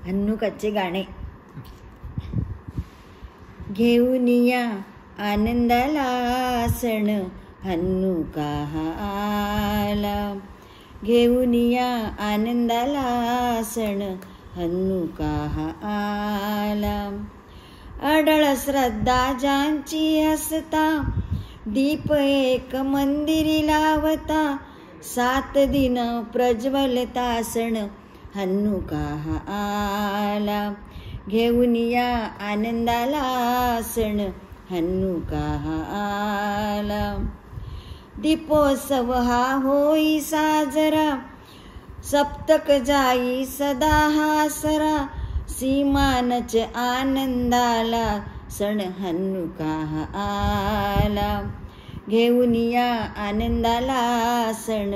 हन्नुकाचे गाणे. घेऊन या आनंदाला सण हन्नुका हा आला. घेऊन या आनंदाला सण हन्नुका हा आला. अडळ श्रद्धा ज्यांची असता दीप एक मंदिरी लावता. 7 दिन प्रज्वलता सण हन्नुका हा आला. घेऊन या आनंदाला सण हन्नुका हा आला. दीपोत्सव हा होई साजरा सप्तक जाई सदा हा सरा. सीमानच आनंदाला सण हन्नुका हा आला. घेऊन या आनंदाला सण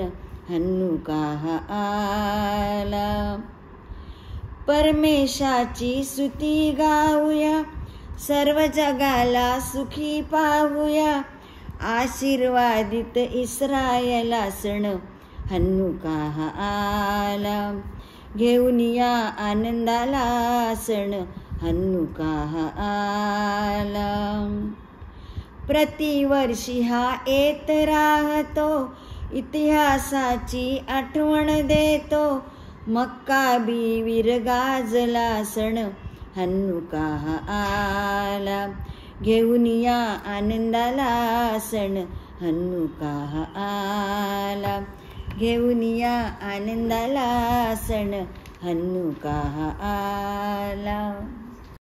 हन्नुका हा आला. परमेशाची स्तुती गाऊया सर्व जगाला सुखी पाहूया. आशीर्वादित इस्रायला सण हन्नुका हा आला. घेऊन या आनंदाला सण हन्नुका हा आला. प्रतिवर्षी हा येत राहतो इतिहासाची आठवण देतो. मक्काबी वीर गाजला सण हन्नुका हा आला. घेऊन या आनंदाला सण हन्नुका हा आला. घेऊन या आनंदाला सण हन्नुका हा आला.